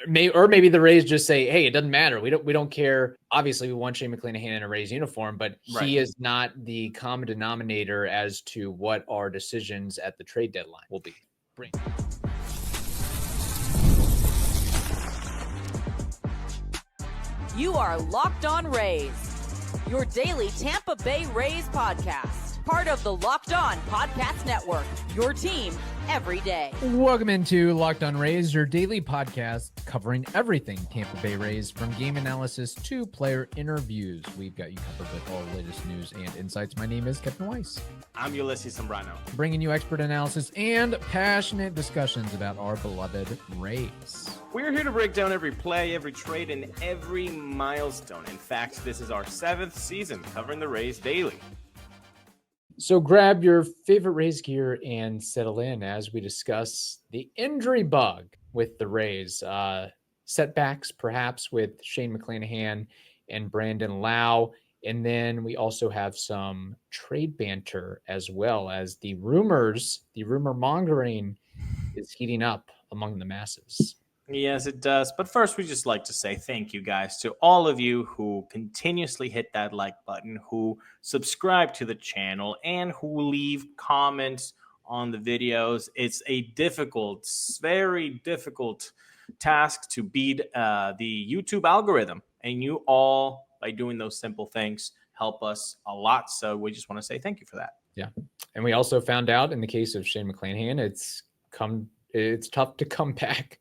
maybe the Rays just say, hey, it doesn't matter. We don't care. Obviously, we want Shane McClanahan in a Rays uniform, but he is not the common denominator as to what our decisions at the trade deadline will be. You are Locked On Rays, your daily Tampa Bay Rays podcast, part of the Locked On Podcast Network, your team every day. Welcome into Locked On Rays, your daily podcast covering everything Tampa Bay Rays, from game analysis to player interviews. We've got you covered with all the latest news and insights. My name is Captain Weiss. I'm Ulises Sambrano. Bringing you expert analysis and passionate discussions about our beloved Rays. We're here to break down every play, every trade, and every milestone. In fact, this is our 7th season covering the Rays daily. So grab your favorite Rays gear and settle in as we discuss the injury bug with the Rays. Setbacks, perhaps, with Shane McClanahan and Brandon Lowe. And then we also have some trade banter, as well as the rumor mongering is heating up among the masses. Yes, it does. But first, we just like to say thank you, guys, to all of you who continuously hit that like button, who subscribe to the channel, and who leave comments on the videos. It's a difficult, very difficult task to beat the YouTube algorithm. And you all, by doing those simple things, help us a lot. So we just want to say thank you for that. Yeah. And we also found out in the case of Shane McClanahan, it's tough to come back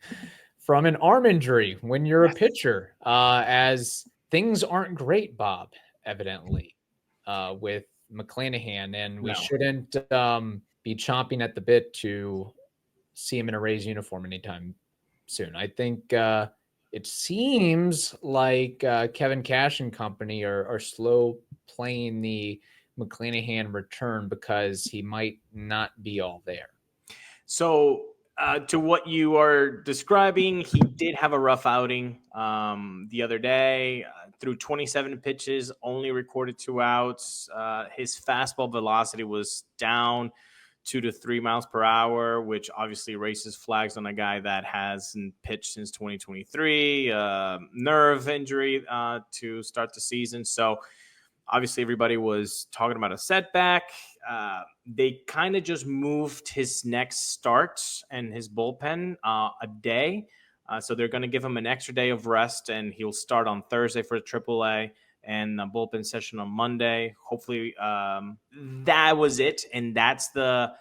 from an arm injury when you're a pitcher, as things aren't great, Bob, evidently, with McClanahan. And we shouldn't be chomping at the bit to see him in a Rays uniform anytime soon. I think it seems like Kevin Cash and company are slow playing the McClanahan return because he might not be all there. So to what you are describing, he did have a rough outing the other day. Through 27 pitches, only recorded 2 outs. His fastball velocity was down 2 to 3 miles per hour, which obviously raises flags on a guy that hasn't pitched since 2023. Nerve injury to start the season. So obviously everybody was talking about a setback. They kind of just moved his next start and his bullpen a day. So they're going to give him an extra day of rest, and he'll start on Thursday for AAA and a bullpen session on Monday. Hopefully that was it. And that's the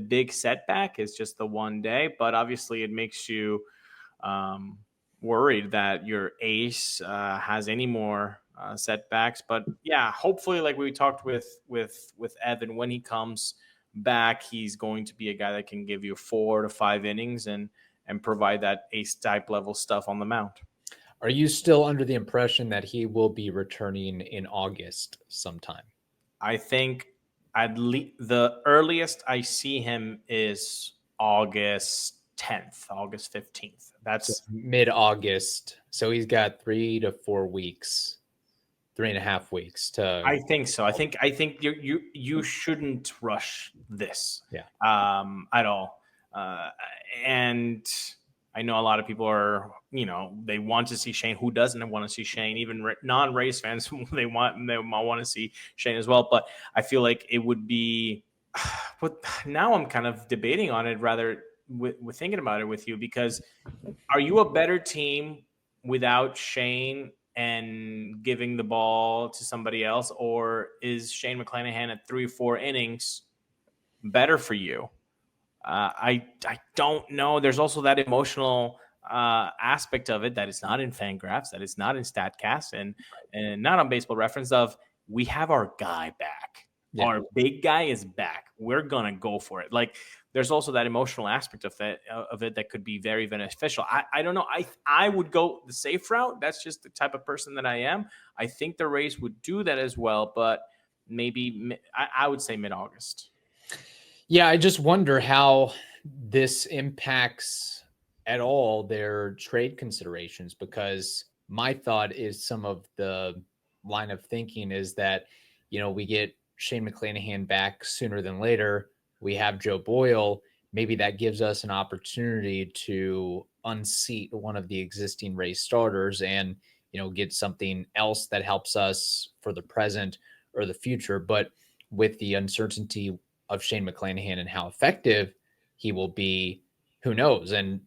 big setback, is just the 1 day. But obviously it makes you worried that your ace has any more setbacks. But yeah, hopefully, like we talked with Evan, when he comes back, he's going to be a guy that can give you 4 to 5 innings and provide that ace type level stuff on the mound. Are you still under the impression that he will be returning in August sometime? I think at least the earliest I see him is August 10th, August 15th. That's mid-August. So he's got 3 to 4 weeks. 3.5 weeks to. I think so. I think you shouldn't rush this. Yeah. At all. And I know a lot of people are, they want to see Shane. Who doesn't want to see Shane? Even non-Rays fans, they might want to see Shane as well. But I feel like it would be. But now I'm kind of debating on it, rather with thinking about it with you, because are you a better team without Shane and giving the ball to somebody else, or is Shane McClanahan at 3 or 4 innings better for you? I don't know. There's also that emotional aspect of it that is not in FanGraphs, that is not in StatCast, and not on Baseball Reference, of we have our guy back. Yeah. Our big guy is back. We're gonna go for it. Like, there's also that emotional aspect of it that could be very beneficial. I don't know. I would go the safe route. That's just the type of person that I am. I think the Rays would do that as well, but maybe I would say mid-August. Yeah, I just wonder how this impacts at all their trade considerations, because my thought is some of the line of thinking is that, we get Shane McClanahan back sooner than later. We have Joe Boyle. Maybe that gives us an opportunity to unseat one of the existing Rays starters and, get something else that helps us for the present or the future. But with the uncertainty of Shane McClanahan and how effective he will be, who knows? And,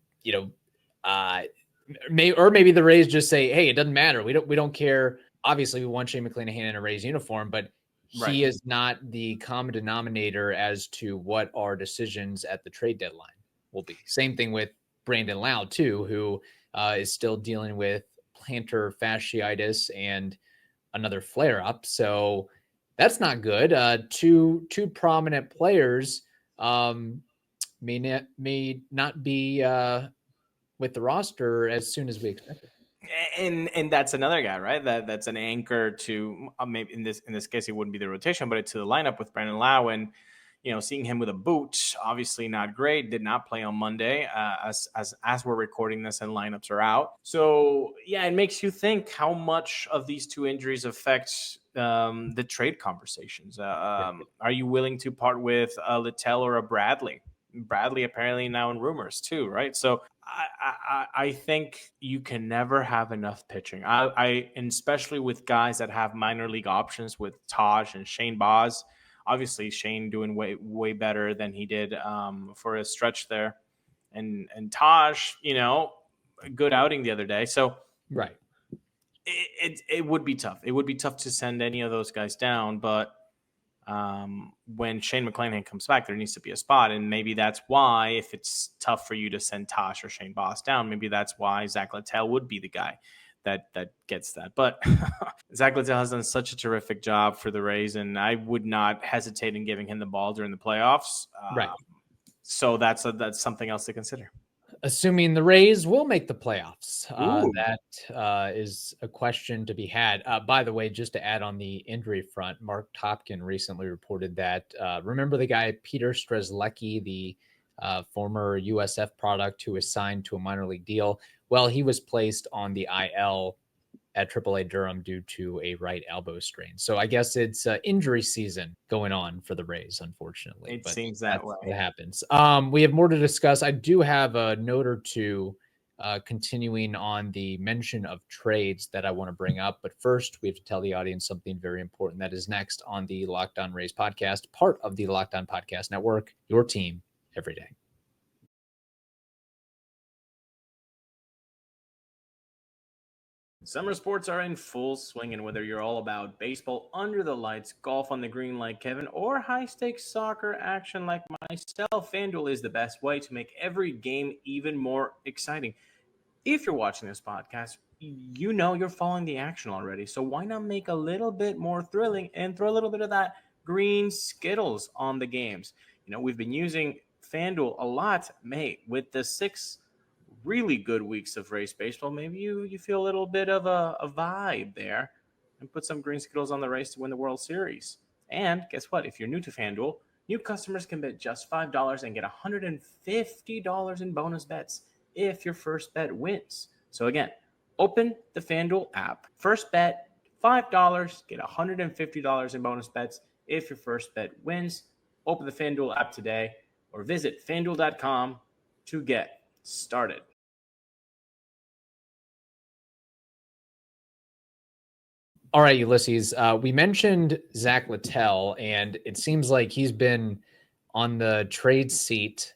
maybe the Rays just say, hey, it doesn't matter. We don't care. Obviously, we want Shane McClanahan in a Rays uniform, but he is not the common denominator as to what our decisions at the trade deadline will be. Same thing with Brandon Lowe, too, who is still dealing with plantar fasciitis and another flare-up. So that's not good. Two prominent players may not be with the roster as soon as we expected. And that's another guy, right? That's an anchor to maybe in this case it wouldn't be the rotation, but it's to the lineup with Brandon Lowe. And seeing him with a boot, obviously not great. Did not play on Monday, as we're recording this, and lineups are out. So yeah, it makes you think how much of these two injuries affect the trade conversations. Are you willing to part with a Littell or a Bradley? Bradley apparently now in rumors too, right? So I think you can never have enough pitching. And especially with guys that have minor league options with Taj and Shane Baz. Obviously, Shane doing way better than he did for a stretch there, and Taj, a good outing the other day. So right, it would be tough. It would be tough to send any of those guys down, but when Shane McClanahan comes back, there needs to be a spot. And maybe that's why, if it's tough for you to send Tosh or Shane Baz down, maybe that's why Zack Littell would be the guy that gets that. But Zack Littell has done such a terrific job for the Rays, and I would not hesitate in giving him the ball during the playoffs. Right. So that's something else to consider. Assuming the Rays will make the playoffs. That is a question to be had. By the way, just to add on the injury front, Mark Topkin recently reported that, remember the guy, Peter Strzelecki, the former USF product who was signed to a minor league deal? Well, he was placed on the IL at AAA Durham due to a right elbow strain. So I guess it's injury season going on for the Rays, unfortunately. It seems that way. It happens. We have more to discuss. I do have a note or two continuing on the mention of trades that I want to bring up. But first, we have to tell the audience something very important that is next on the Locked On Rays podcast, part of the Locked On Podcast Network, your team every day. Summer sports are in full swing, and whether you're all about baseball under the lights, golf on the green like Kevin, or high-stakes soccer action like myself, FanDuel is the best way to make every game even more exciting. If you're watching this podcast, you're following the action already, so why not make a little bit more thrilling and throw a little bit of that green Skittles on the games? We've been using FanDuel a lot, mate, with the 6 really good weeks of Rays baseball. Maybe you feel a little bit of a vibe there and put some green Skittles on the Rays to win the World Series. And guess what? If you're new to FanDuel, new customers can bet just $5 and get $150 in bonus bets if your first bet wins. So again, open the FanDuel app. First bet, $5, get $150 in bonus bets if your first bet wins. Open the FanDuel app today or visit FanDuel.com to get started. All right, Ulises, we mentioned Zack Littell, and it seems like he's been on the trade seat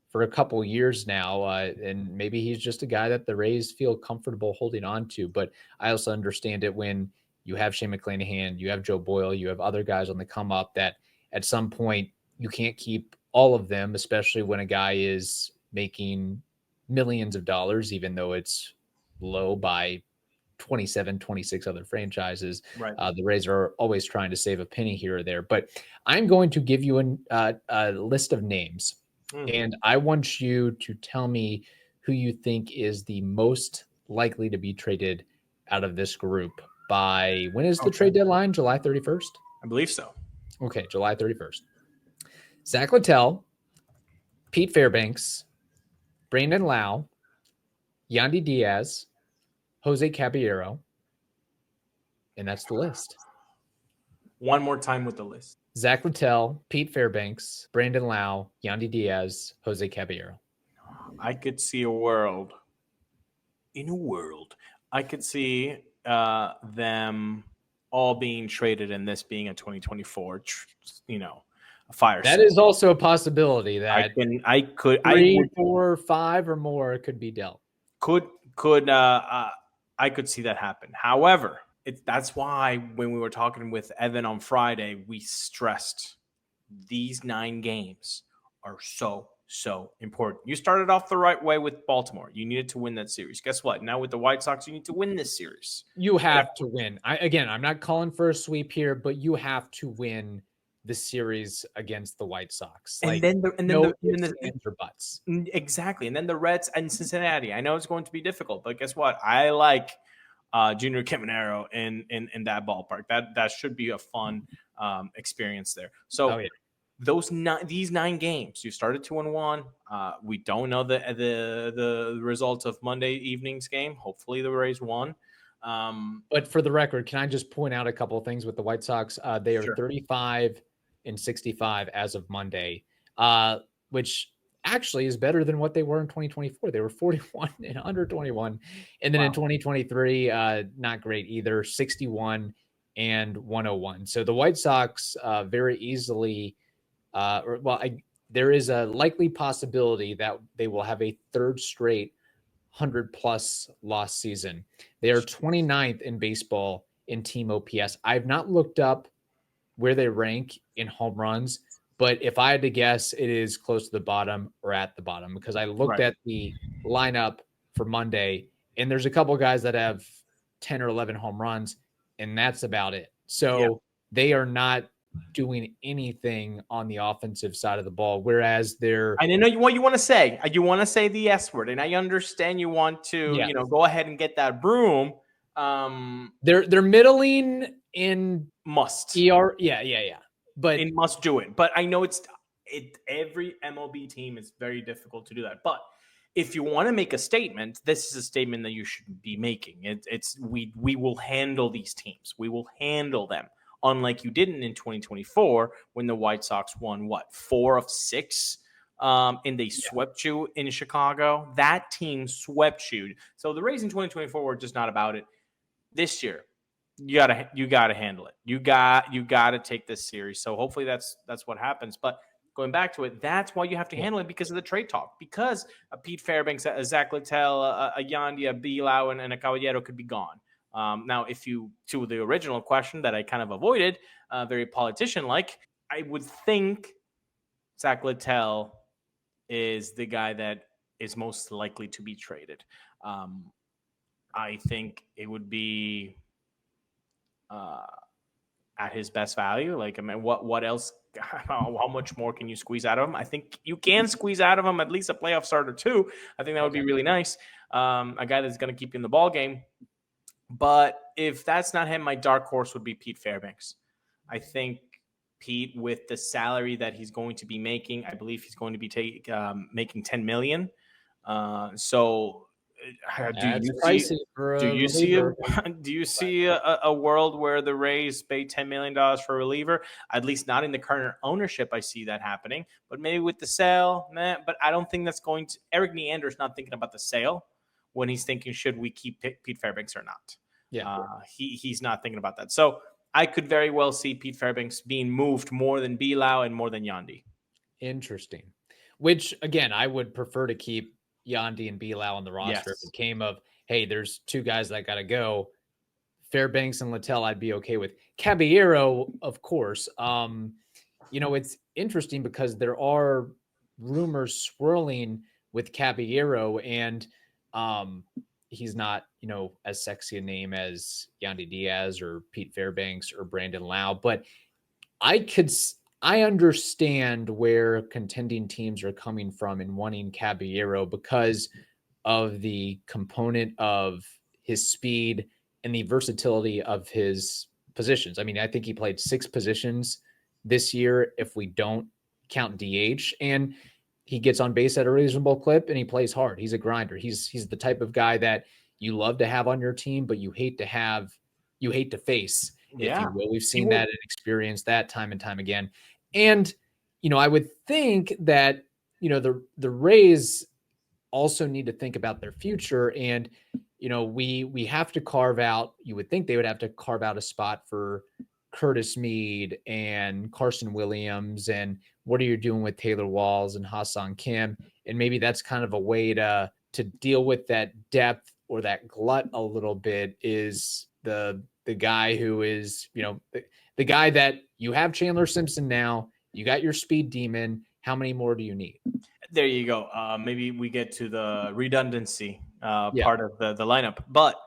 for a couple years now, and maybe he's just a guy that the Rays feel comfortable holding on to. But I also understand it when you have Shane McClanahan, you have Joe Boyle, you have other guys on the come up that at some point you can't keep all of them, especially when a guy is making millions of dollars, even though it's low by 27, 26 other franchises. Right. The Rays are always trying to save a penny here or there. But I'm going to give you a list of names, and I want you to tell me who you think is the most likely to be traded out of this group by, when is the trade deadline? July 31st? I believe so. Okay, July 31st. Zack Littell, Pete Fairbanks, Brandon Lowe, Yandy Diaz, Jose Caballero, and that's the list. One more time with the list. Zack Littell, Pete Fairbanks, Brandon Lowe, Yandy Diaz, Jose Caballero. I could see a world in a world, I could see them all being traded and this being a 2024, a fire That sale. is also a possibility that I 3, 4, 5 or more could be dealt. could I could see that happen. However, that's why when we were talking with Evan on Friday, we stressed these 9 games are so important. You started off the right way with Baltimore. You needed to win that series. Guess what? Now with the White Sox, you need to win this series. You have to win. I'm not calling for a sweep here, but you have to win the series against the White Sox. And then the butts. Exactly. And then the Reds and Cincinnati. I know it's going to be difficult, but guess what? I like Junior Caballero in that ballpark. That should be a fun experience there. So these 9 games, you started 2-1. We don't know the results of Monday evening's game. Hopefully the Rays won. But for the record, can I just point out a couple of things with the White Sox? They are 35-65 as of Monday, which actually is better than what they were in 2024. They were 41 and under 21. And then in 2023, not great either, 61 and 101. So the White Sox very easily, there is a likely possibility that they will have a third straight 100-plus loss season. They are 29th in baseball in team OPS. I've not looked up where they rank in home runs, but if I had to guess, it is close to the bottom or at the bottom, because I looked at the lineup for Monday, and there's a couple of guys that have 10 or 11 home runs, and that's about it. So they are not doing anything on the offensive side of the ball, whereas they're... I know what you want to say. You want to say the S word, and I understand you want to, go ahead and get that broom. They're middling in must. ER, but it must do it. But I know every MLB team is very difficult to do that. But if you want to make a statement, this is a statement that you should be making. We will handle these teams. We will handle them. Unlike you didn't in 2024 when the White Sox won, 4 of 6, and they swept you in Chicago. That team swept you. So the Rays in 2024 were just not about it. This year, you gotta handle it. You gotta take this series. So hopefully that's what happens. But going back to it, that's why you have to handle it, because of the trade talk. Because Pete Fairbanks, Zack Littell, a Yandy, a Bilao, and a Caballero could be gone. Now, to the original question that I kind of avoided, very politician-like, I would think Zack Littell is the guy that is most likely to be traded. I think it would be at his best value. Like, I mean, what else? How much more can you squeeze out of him? I think you can squeeze out of him at least a playoff start or 2. I think that would be really nice. A guy that's going to keep you in the ball game. But if that's not him, my dark horse would be Pete Fairbanks. I think Pete, with the salary that he's going to be making, I believe he's going to be making $10 million. So do you see a world where the Rays pay $10 million for a reliever? At least not in the current ownership. I see that happening, but maybe with the sale, but I don't think that's going to. Eric Neander's not thinking about the sale when he's thinking, should we keep Pete Fairbanks or not? He's not thinking about that. So I could very well see Pete Fairbanks being moved more than Bilao and more than Yandy. Interesting. Which, again, I would prefer to keep Yandy and Bilao on the roster. If it came of, hey, there's 2 guys that got to go. Fairbanks and Littell, I'd be okay with. Caballero, of course. It's interesting because there are rumors swirling with Caballero, and he's not, as sexy a name as Yandy Diaz or Pete Fairbanks or Brandon Lowe, but I understand where contending teams are coming from in wanting Caballero because of the component of his speed and the versatility of his positions. I mean, I think he played 6 positions this year if we don't count DH, and he gets on base at a reasonable clip and he plays hard. He's a grinder. He's the type of guy that you love to have on your team, but you hate to face, if you will. We've seen that and experienced that time and time again. And, I would think that, the Rays also need to think about their future. And we have to carve out, you would think they would have to carve out a spot for Curtis Mead and Carson Williams, and what are you doing with Taylor Walls and Ha-Seong Kim? And maybe that's kind of a way to deal with that depth or that glut a little bit, is the guy who is, the guy that you have. Chandler Simpson now, you got your speed demon. How many more do you need? There you go. Maybe we get to the redundancy part of the lineup. But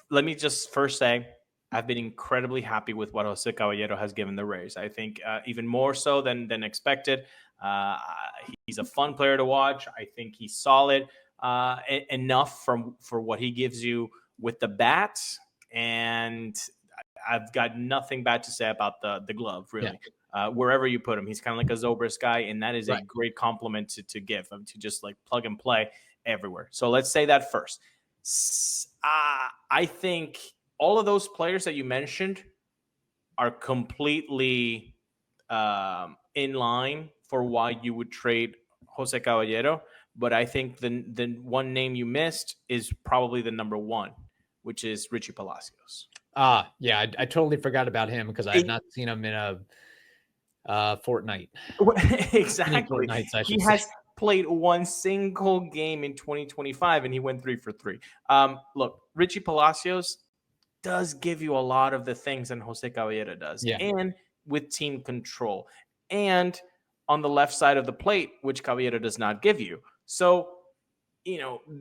let me just first say, I've been incredibly happy with what Jose Caballero has given the Rays. I think even more so than expected. He's a fun player to watch. I think he's solid enough for what he gives you with the bats. And I've got nothing bad to say about the glove, really. Yeah. Wherever you put him, he's kind of like a Zobrist guy, and that is a great compliment to give, to just like plug and play everywhere. So let's say that first. I think all of those players that you mentioned are completely in line for why you would trade Jose Caballero. But I think the one name you missed is probably the number one, which is Richie Palacios. Yeah, I totally forgot about him because I have not seen him in a fortnight. Exactly. Fortnights, he has played one single game in 2025, and he went 3 for 3. Look, Richie Palacios does give you a lot of the things that Jose Caballero does, and with team control, and on the left side of the plate, which Caballero does not give you. So,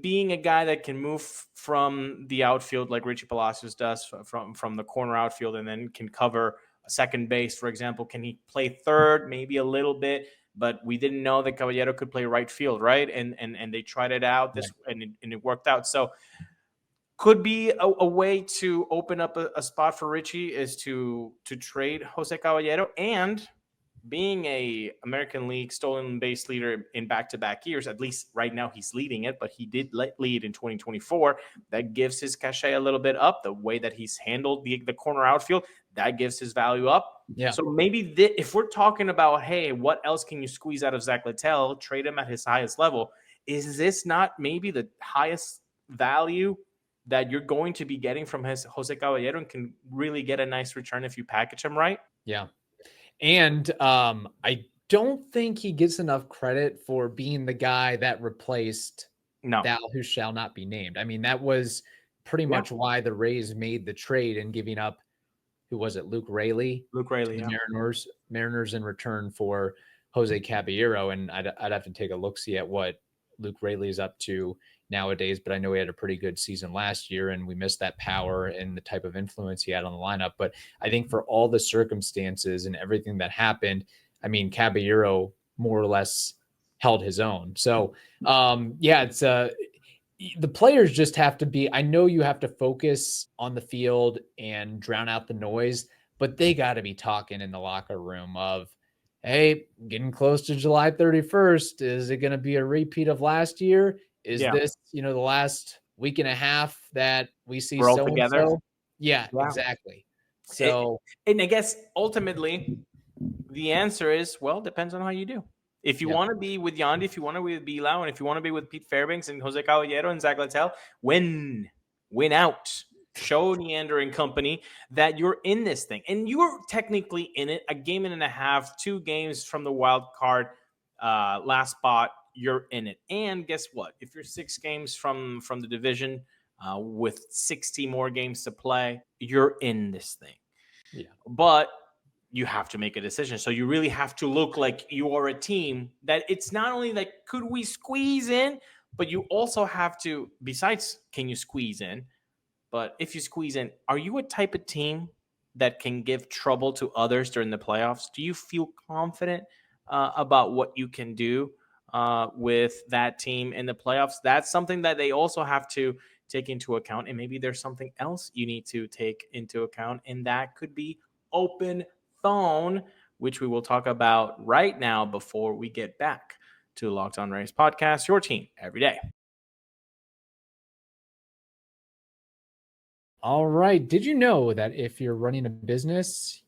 being a guy that can move from the outfield like Richie Palacios does, from the corner outfield, and then can cover second base, for example. Can he play third? Maybe a little bit, but we didn't know that Caballero could play right field, right? And they tried it out and it worked out. So could be a way to open up a spot for Richie is to trade Jose Caballero. And being a American League stolen base leader in back-to-back years, at least right now he's leading it, but he did lead in 2024. That gives his cachet a little bit up. The way that he's handled the corner outfield, that gives his value up. Yeah. So maybe if we're talking about, hey, what else can you squeeze out of Zack Littell, trade him at his highest level, is this not maybe the highest value that you're going to be getting from Jose Caballero, and can really get a nice return if you package him right? Yeah. And I don't think he gets enough credit for being the guy that replaced Thou Who Shall Not Be Named. I mean, that was pretty much why the Rays made the trade, and giving up, who was it, Luke Raley? The Mariners in return for Jose Caballero. And I'd have to take a look-see at what Luke Raley is up to nowadays, but I know he had a pretty good season last year, and we missed that power and the type of influence he had on the lineup. But I think for all the circumstances and everything that happened, I mean, Caballero more or less held his own. So it's the players just have to be, I know you have to focus on the field and drown out the noise, but they got to be talking in the locker room of, hey, getting close to July 31st. Is it going to be a repeat of last year? Is this, the last week and a half that we see we're all together? Yeah, exactly. So, and I guess ultimately the answer is, well, depends on how you do. If you want to be with Yandy, if you want to be with Bilao, and if you want to be with Pete Fairbanks and Jose Caballero and Zack Littell, win out. Show Neander and company that you're in this thing. And you're technically in it. A game and a half, 2 games from the wild card last spot, you're in it. And guess what? If you're 6 games from the division with 60 more games to play, you're in this thing. Yeah. But you have to make a decision. So you really have to look like you are a team that it's not only like, could we squeeze in, but you also have to, besides can you squeeze in, but if you squeeze in, are you a type of team that can give trouble to others during the playoffs? Do you feel confident about what you can do with that team in the playoffs? That's something that they also have to take into account. And maybe there's something else you need to take into account, and that could be OpenPhone, which we will talk about right now before we get back to Locked On Rays podcast, your team every day. All right. Did you know that if you're running a business,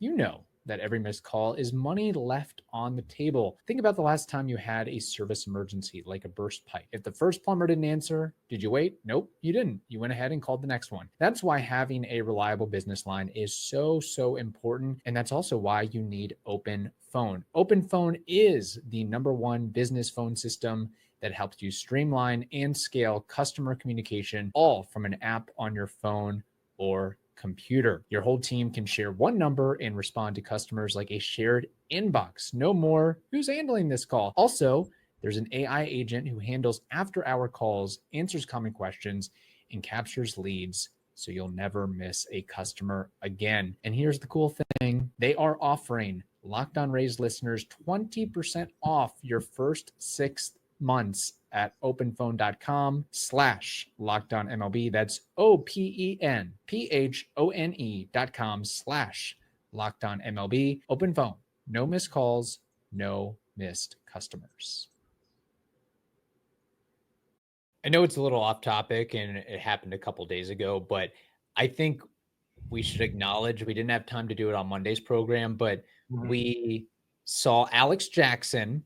that every missed call is money left on the table. Think about the last time you had a service emergency, like a burst pipe. If the first plumber didn't answer, did you wait? Nope, you didn't. You went ahead and called the next one. That's why having a reliable business line is so important. And that's also why you need OpenPhone. OpenPhone is the #1 business phone system that helps you streamline and scale customer communication, all from an app on your phone or computer. Your whole team can share one number and respond to customers like a shared inbox. No more, who's handling this call? Also, there's an AI agent who handles after-hour calls, answers common questions, and captures leads, so you'll never miss a customer again. And here's the cool thing. They are offering Locked On Rays listeners 20% off your first 6 months at openphone.com/lockedonmlb. That's openphone.com/lockedonmlb. Open Phone. No missed calls, no missed customers. I know it's a little off topic and it happened a couple days ago, but I think we should acknowledge we didn't have time to do it on Monday's program, but we saw Alex Jackson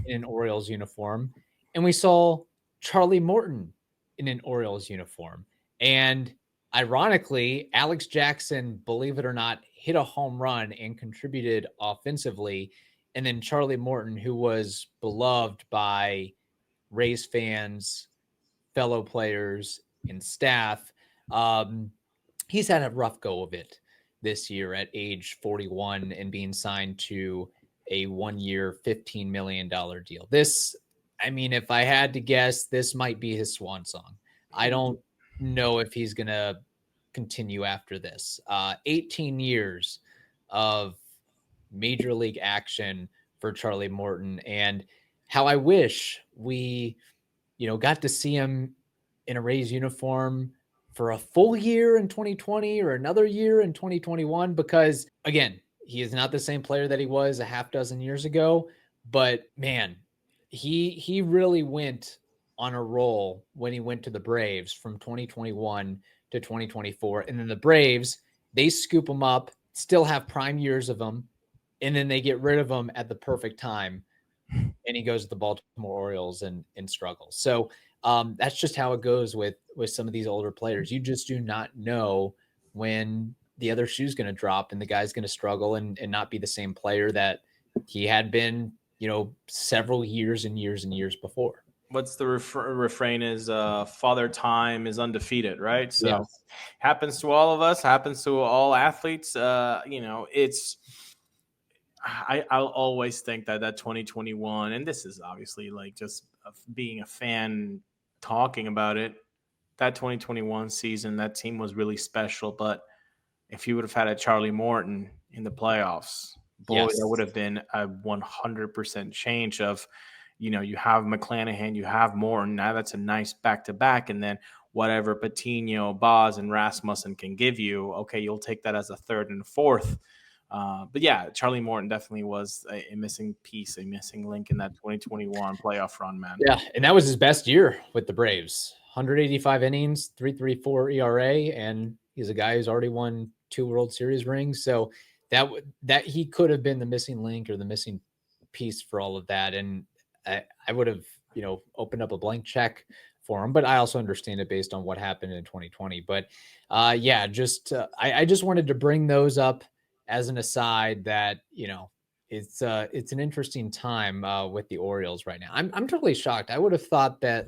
in an Orioles uniform, and we saw Charlie Morton in an Orioles uniform. And ironically, Alex Jackson, believe it or not, hit a home run and contributed offensively. And then Charlie Morton, who was beloved by Rays fans, fellow players, and staff, he's had a rough go of it this year at age 41 and being signed to a 1-year, $15 million deal. This, I mean, if I had to guess, this might be his swan song. I don't know if he's going to continue after this. 18 years of major league action for Charlie Morton, and how I wish we, got to see him in a Rays uniform for a full year in 2020 or another year in 2021, because again, he is not the same player that he was a half dozen years ago, but man, he really went on a roll when he went to the Braves from 2021 to 2024. And then the Braves, they scoop him up, still have prime years of him, and then they get rid of him at the perfect time. And he goes to the Baltimore Orioles and struggles. So that's just how it goes with some of these older players. You just do not know when the other shoe's going to drop and the guy's going to struggle and not be the same player that he had been, several years and years and years before. What's the refrain is Father Time is undefeated, right? So happens to all of us, happens to all athletes. I'll always think that 2021, and this is obviously like just being a fan talking about it, that 2021 season, that team was really special. But if you would have had a Charlie Morton in the playoffs, boy, that would have been a 100% change of, you have McClanahan, you have Morton. Now that's a nice back-to-back. And then whatever Patino, Boz, and Rasmussen can give you, okay, you'll take that as a third and fourth. But yeah, Charlie Morton definitely was a missing piece, a missing link in that 2021 playoff run, man. Yeah, and that was his best year with the Braves. 185 innings, 3.34 ERA, and he's a guy who's already won 2 World Series rings. So that he could have been the missing link or the missing piece for all of that. And I would have, opened up a blank check for him, but I also understand it based on what happened in 2020. But I just wanted to bring those up as an aside that, it's an interesting time with the Orioles right now. I'm totally shocked. I would have thought that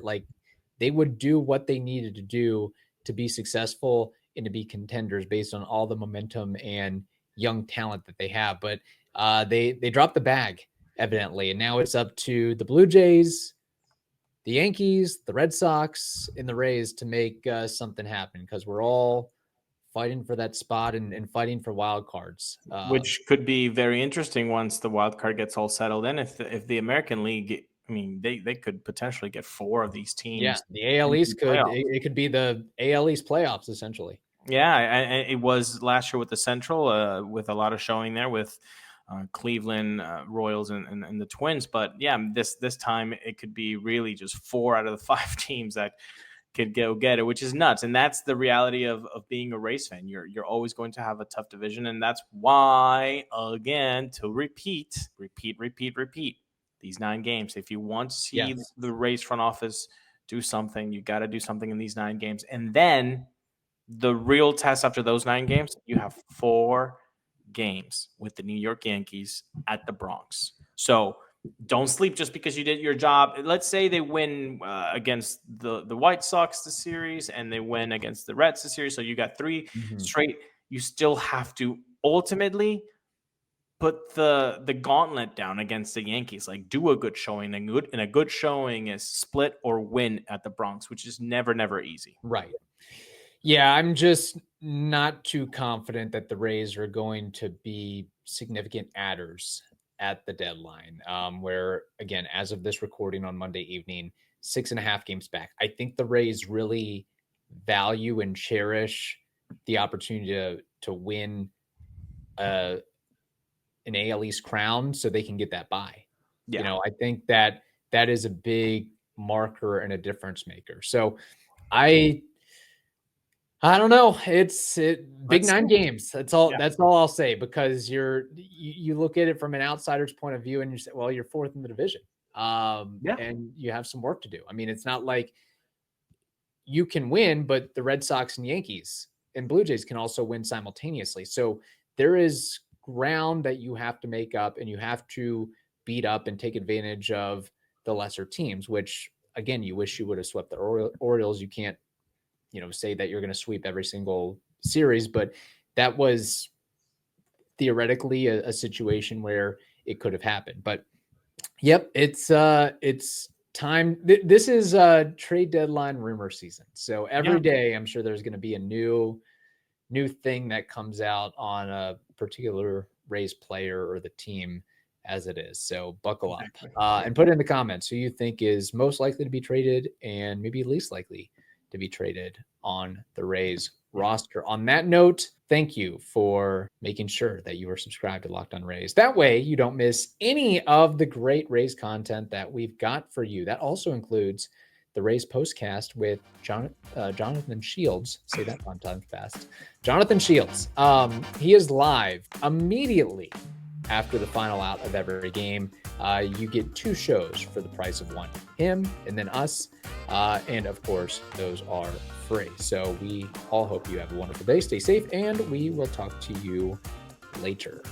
they would do what they needed to do to be successful and to be contenders based on all the momentum and young talent that they have. But they dropped the bag, evidently. And now it's up to the Blue Jays, the Yankees, the Red Sox, and the Rays to make something happen, because we're all fighting for that spot and fighting for wild cards. Which could be very interesting once the wild card gets all settled in. If the American League, they could potentially get 4 of these teams. Yeah, the AL East it could be the AL East playoffs, essentially. Yeah, it was last year with the Central, with a lot of showing there with Cleveland, Royals, and the Twins. But yeah, this time it could be really just 4 out of the 5 teams that could go get it, which is nuts. And that's the reality of being a Rays fan. You're always going to have a tough division. And that's why, again, to repeat these 9 games. If you want to see the Rays front office do something, you got to do something in these 9 games. And then the real test after those 9 games, you have 4 games with the New York Yankees at the Bronx. So don't sleep just because you did your job. Let's say they win against the White Sox the series, and they win against the Reds the series. So you got 3 straight. You still have to ultimately put the gauntlet down against the Yankees. Like, do a good showing, and a good showing is split or win at the Bronx, which is never easy. Right. Yeah, I'm just not too confident that the Rays are going to be significant adders at the deadline, where, again, as of this recording on Monday evening, 6.5 games back. I think the Rays really value and cherish the opportunity to win an AL East crown so they can get that bye. Yeah. You know, I think that is a big marker and a difference maker. So I don't know. It's big 9 games. That's all. Yeah. That's all I'll say, because you look at it from an outsider's point of view, and you say, well, you're 4th in the division, and you have some work to do. I mean, it's not like you can win, but the Red Sox and Yankees and Blue Jays can also win simultaneously. So there is ground that you have to make up, and you have to beat up and take advantage of the lesser teams. Which, again, you wish you would have swept the Orioles. You can't, say that you're going to sweep every single series, but that was theoretically a situation where it could have happened. But yep, it's time. This is trade deadline rumor season. So every day, I'm sure there's going to be a new thing that comes out on a particular Rays player or the team as it is. So buckle up and put in the comments who you think is most likely to be traded and maybe least likely to be traded on the Rays roster. On that note, thank you for making sure that you are subscribed to Locked On Rays. That way you don't miss any of the great Rays content that we've got for you. That also includes the Rays postcast with Jonathan Shields. Say that 1 time fast. Jonathan Shields. He is live immediately after the final out of every game. You get 2 shows for the price of 1. Him and then us. And of course, those are free. So we all hope you have a wonderful day. Stay safe, and we will talk to you later.